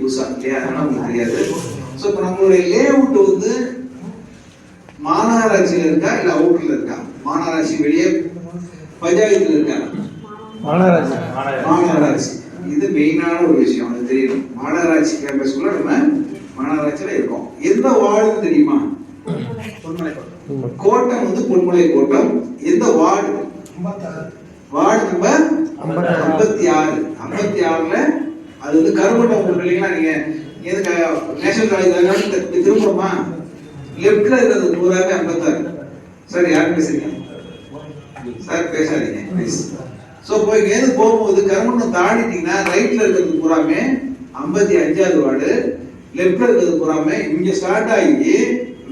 புதுசா இல்லையா, அதெல்லாம் உங்களுக்கு தெரியாது. ஸோ இப்போ நம்மளுடைய லே அவுட் வந்து மாநகராட்சியில் இருக்கா இல்லை அவுட்ல இருக்கா? மாநகராட்சி வெளியே பஞ்சாயத்துல இருக்கா? மாநகராட்சி. இது மெயினான ஒரு விஷயம், அது தெரியணும். மாநகராட்சி கேம்பஸ்குள்ள நம்ம மாநகராட்சியில இருக்கோம். எந்த வார்டுன்னு தெரியுமா? கோட்டம் வந்து பொன்மலை கோட்டம். எந்த வார்டு? Ward number 56. 56ல அது வந்து கருமண்டம் உங்களுக்கு இல்லைங்களா? நீங்க எதுக்கு நேஷனல் காலேஜ் திரும்புறோமா? லெப்ட்ல இருக்கிறது பூராவே 56. சார் யார் பேசுறீங்க? சார் பேசாதீங்க ப்ளீஸ். ஸோ போய் எது போகும்போது கருமண்டம் தாண்டிட்டீங்கன்னா ரைட்ல இருக்கிறது பூராமே 55வது வார்டு, லெப்ட்ல இருக்கிறது பூராமே இங்க ஸ்டார்ட் ஆகி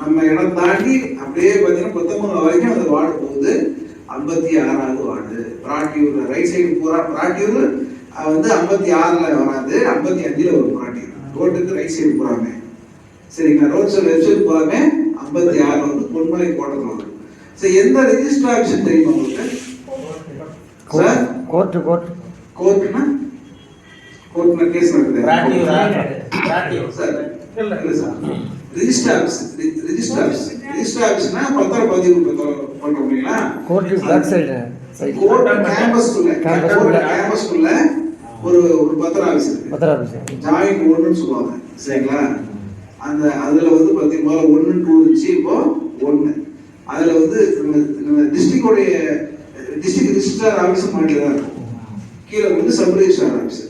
நம்ம இடம் தாண்டி அப்படியே பார்த்தீங்கன்னா 19 வரைக்கும் அந்த வார்டு போகுது. 56வது வார்டு பிராட்டியூர். ரைட் சைடு பூரா பிராட்டியூர் வந்து 56ல வராது, 55ல வரும் பிராட்டியூர். ரோட்டுக்கு ரைட் சைடு பூராமே சரிங்களா? ரோட் சைடு லெஃப்ட் சைடு பூராமே 56 வந்து பொன்மலை கோட்டத்தில் வரும். சரி, எந்த ரெஜிஸ்டர் ஆஃபீஸ் தெரியுமா உங்களுக்கு? சார் கோர்ட்னா கேஸ் நடக்குது சார். இல்ல சார், ரெஜிஸ்டர் ஆஃபீஸ். ரெஜிஸ்டர் ஆஃபீஸ்னா பத்திர பதிவு பண்றோம் இல்லைங்களா? கோர்ட் பேக் சைடு கோர்ட் கேம்பஸ்க்குள்ள ஒரு பத்திர ஆஃபீஸ் இருக்கு. ஜாயிண்ட் ஒன்றுன்னு சொல்லுவாங்க சரிங்களா? அந்த அதுல வந்து பார்த்தீங்கன்னா 1, 2 இருந்துச்சு, இப்போ 1. அதுல வந்து நம்ம டிஸ்ட்ரிக்டோடைய டிஸ்ட்ரிக்ட் ரிஜிஸ்ட்ரார் ஆஃபீஸ் மாட்டில தான் இருக்கும். கீழே வந்து சப் ரிஜிஸ்ட்ரார் ஆஃபீஸ்.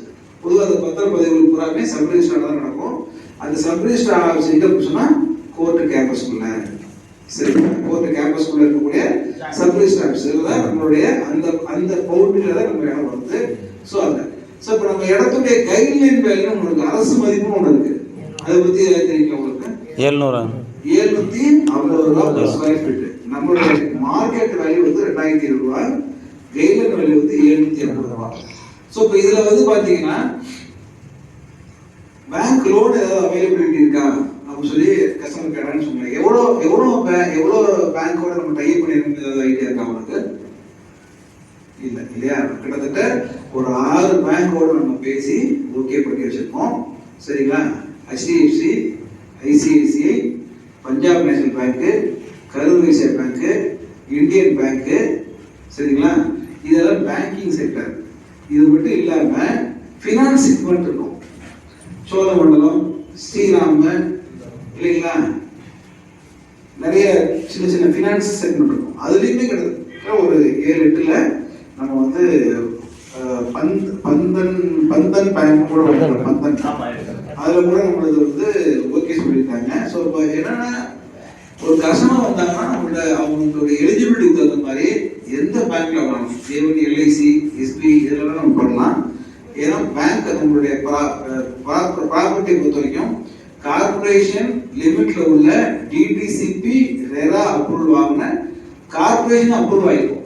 பொதுவாக அந்த பத்திர பதிவுகள் பூராமே சப் ரிஜிஸ்ட்ரார் தான் நடக்கும். அந்த சப் ரிஜிஸ்ட்ரார் ஆஃபீஸ் எங்க போச்சுன்னா கோர்ட் கேம்பஸ்குள்ள சரிங்களா? கோர்ட் கேம்பஸ்குள்ள இருக்கக்கூடிய சப் ரிஜிஸ்ட்ரார் ஆஃபீஸ் தான் நம்மளுடைய அந்த பவுண்டரியில தான் நம்ம இடம் வருது. ஸோ அந்த இப்போ நம்ம இடத்துடைய கைட்லைன் வேல்யூ உங்களுக்கு அரசு மதிப்புன்னு ஒன்று இருக்கு. அதை பத்தி தெரியுங்களா உங்களுக்கு? 750 ரூபாய் ஸ்கொயர் ஃபீட். நம்மளுடைய மார்க்கெட் வேல்யூ வந்து 2020 ரூபாய், கைட்லைன் வேல்யூ வந்து 780 ரூபாய். ஸோ இப்போ இதுல வந்து பாத்தீங்கன்னா பேங்க் லோன் ஏதாவது அவைலபிலிட்டி இருக்கா அப்படின்னு சொல்லி கஸ்டமர் கேட்டான்னு சொன்னாங்க. எவ்வளோ பேங்கோட நம்ம டைப் பண்ணிருக்கோம் ஏதாவது ஐடியா இருக்கா உங்களுக்கு? இல்லையா? கிட்டத்தட்ட ஒரு 6 பேங்கோட நம்ம பேசி ஓகே பண்ணி வச்சிருக்கோம் சரிங்களா? HDFC, ICICI, Punjab national bank, Karur Vysya bank, Indian bank சரிங்களா? இதெல்லாம் பேங்கிங் செக்டர். இது மட்டும் இல்லாம ஃபினான்ஸ் செக்மெண்ட் இருக்கும். சோழமண்டலம், ஸ்ரீராம் இல்லைங்களா? நிறைய சின்ன சின்ன ஃபினான்ஸ் செக்மெண்ட் இருக்கும். அதுலேயுமே கிட்டத்தட்ட ஒரு 7-8ல நம்ம வந்து பந்தன் பேங்க் கூட பந்தன் அதில் கூட நம்மளது வந்து ஓகே சொல்லியிருக்காங்க. ஸோ இப்போ என்னன்னா ஒரு கஸ்டமர் வந்தாங்கன்னா அவங்களுடைய எலிஜிபிலிட்டி தகுந்த மாதிரி எந்த பேங்க்ல வரணும், ஏவன், LIC, SB இதெல்லாம் நம்ம பண்ணலாம். ஏன்னா பேங்க் நம்மளுடைய ப்ராப்பர்ட்டியை பொறுத்த வரைக்கும் கார்பரேஷன் லிமிட்ல உள்ள DTCP ரெரா அப்ரூவல் வாங்கின கார்பரேஷன் அப்ரூவல் ஆகிருக்கும்.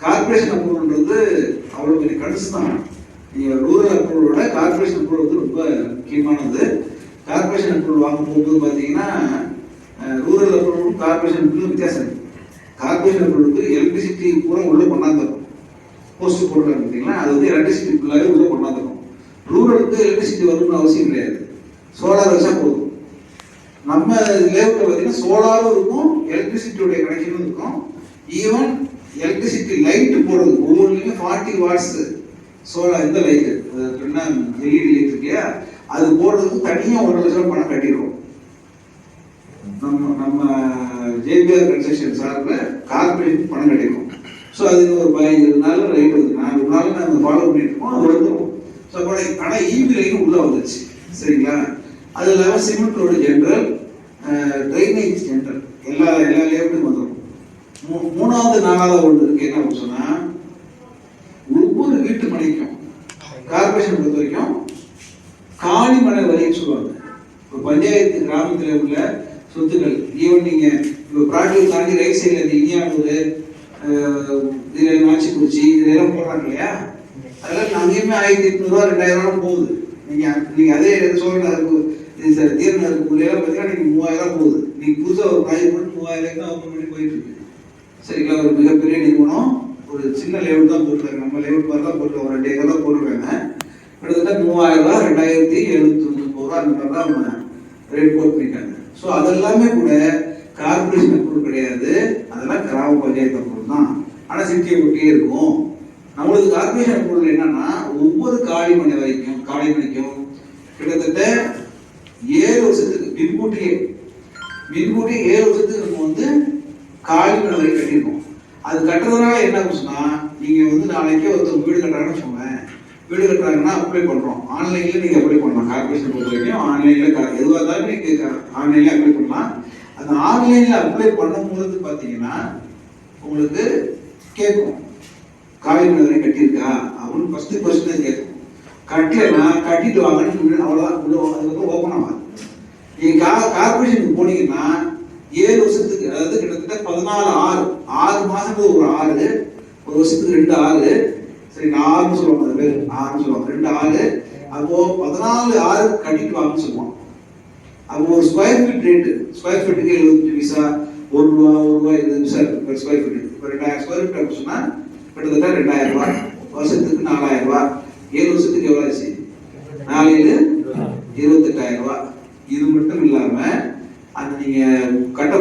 கார்பரேஷன் அப்ரூவல்ன்றது அவ்வளோ பெரிய கடுசு தான். நீங்கள் ரூரல் அப்ரூவலோட கார்பரேஷன் அப்ரூவல் வந்து ரொம்ப முக்கியமானது. கார்பரேஷன் அப்ரூவல் வாங்க போகும்போது பார்த்தீங்கன்னா ரூரல் அப்ரூவலுக்கும் கார்பரேஷன் அப்ரூவல் வித்தியாசம் இருக்குது. கார்பரேஷன் அப்ரூவலுக்கு எலக்ட்ரிசிட்டி பூரா உள்ளே கொண்டாந்துருக்கும். போஸ்ட் போடுறாங்க பார்த்தீங்களா, அது வந்து எலக்ட்ரிசிட்டி ஃபுல்லாகவே உள்ளே கொண்டாந்துருக்கும். ரூரலுக்கு எலக்ட்ரிசிட்டி வரணும்னு அவசியம் கிடையாது, சோலார் வச்சா போதும். நம்ம லேவுல பார்த்தீங்கன்னா சோலாரும் இருக்கும், எலக்ட்ரிசிட்டியோடைய கனெக்ஷனும் இருக்கும். ஈவன் எலக்ட்ரிசிட்டி லைட் போடுறது ஒவ்வொன்றுலையும் 40 வாட்ஸ் சோலார் இந்த லைட்டு என்ன LED லைட் இருக்கியா, அது போடுறதுக்கு தனியாக 1 லட்சம் பணம் கட்டிடுவோம். நம்ம JBR கன்ஸ்ட்ரக்ஷன் சார்பில் கார்பரேஷன் பணம் கட்டிடுவோம். ஸோ அது ஒரு 15 நாள் லைட் வருது, 4 நாள் நம்ம ஃபாலோ பண்ணிட்டு இருக்கோம், அது வந்துடும். ஸோ ஆனால் EV லைனும் உள்ளே வந்துருச்சு சரிங்களா? அது இல்லாமல் cement road general, drainage general எல்லா லேவுக்கும் வந்துடும். 3வது 4வது ஒன்று இருக்கு. என்ன அப்படின்னு சொன்னா ஒவ்வொரு வீட்டு மனைக்கும் கார்பரேஷன் பொறுத்த வரைக்கும் காணி மனை வரின்னு சொல்லுவாங்க. இப்போ பஞ்சாயத்து கிராமத்தில் உள்ள சொத்துக்கள் ஈவன் நீங்க இப்போ பிராட்டியூர் தாண்டி ரைட் சைடில் இனியானூர், இதில் நாச்சிக்குறிச்சி இதெல்லாம் போடுறாங்க இல்லையா? அதெல்லாம் அங்கேயுமே 1800 ரூபா 2000 ரூபா போகுது. நீங்கள் அதே சோழநகருக்கு தீரநகருக்கு எல்லாம் பார்த்தீங்கன்னா நீங்கள் 3000 போகுது. நீங்கள் புதுசாக ஒரு ப்ராஜெக்ட் போட்டு 3000 தான் ஓப்பன் பண்ணி போயிட்டு இருக்கு சரிங்களா? ஒரு மிகப்பெரிய நிறுவனம் ஒரு சின்ன லேவுட் தான் போட்டுருக்காங்க. நம்ம லேவுட் மாதிரி தான் போட்டுருக்கோம், ஒரு 2 ஏக்கர் தான் போட்டுருக்காங்க. கிட்டத்தட்ட 3000 ரூபா 2079 ரூபா அந்த மாதிரி தான் அவங்க ரேட் கோட் பண்ணிட்டாங்க. ஸோ அதெல்லாமே கூட கார்பரேஷன் அப்ரூவல் கிடையாது, அதெல்லாம் கிராம பஞ்சாயத்து அப்ரூவல் தான். ஆனால் சிட்டியை ஒட்டியே இருக்கும். நம்மளுக்கு கார்பரேஷன் அப்ரூவல் என்னன்னா ஒவ்வொரு காளிமனைக்கும் கிட்டத்தட்ட 7 வருஷத்துக்கு மின்கூட்டியே 7 வருஷத்துக்கு நம்ம வந்து காளிமனை வரை கட்டியிருக்கோம். அது கட்டுறதுனால என்ன ஆகுச்சுன்னா, நீங்க வந்து நாளைக்கே ஒருத்தர் வீடு கட்டுறாங்கன்னு வச்சுக்கோங்க, வீடு கட்டுறாங்கன்னா அப்ளை பண்றோம், ஆன்லைன்ல நீங்க அப்ளை பண்ணலாம். கார்பரேஷன் பொறுத்த வரைக்கும் ஆன்லைன்ல எதுவாக இருந்தாலும் நீங்க ஆன்லைன்ல அப்ளை பண்ணலாம். அந்த ஆன்லைன்ல அப்ளை பண்ணும்போது பாத்தீங்கன்னா உங்களுக்கு கேட்கும் காளிமனை வரை கட்டியிருக்கா அப்படின்னு ஃபர்ஸ்ட் கேட்கும். கட்டலைன்னா கட்டிட்டு வாங்கன்னு அவ்வளோதான், அதுக்கப்புறம் ஓப்பன் ஆகாது. நீங்க கார்பரேஷனுக்கு போனீங்கன்னா 7 வருஷத்துக்கு, அதாவது கிட்டத்தட்ட 14 மாசத்துக்கு ஒரு 6, ஒரு வருஷத்துக்கு 2 6, சரி 6 சொல்லுவாங்க, அது பேர் 6 சொல்லுவாங்க, 2 6, அப்போ 14 6 கட்டிட்டு வாங்கன்னு சொல்லுவாங்க. அப்போ ஒரு ஸ்கொயர் ஃபீட் ரேட்டு, ஸ்கொயர் ஃபீட்டுக்கு 75 பைசா, ₹1 20 பைசா இருக்கு ஸ்கொயர் ஃபீட். இப்போ 2000 ஸ்கொயர் ஃபீட் அப்படின்னு சொன்னா கிட்டத்தட்ட 2000 ரூபாய், வருஷத்துக்கு 4000 ரூபாய், 7 வருஷத்துக்கு எவ்வளோ ஆச்சு? 4 7 28,000 ரூபாய். இது மட்டும் இல்லாம அந்த நீங்க கட்ட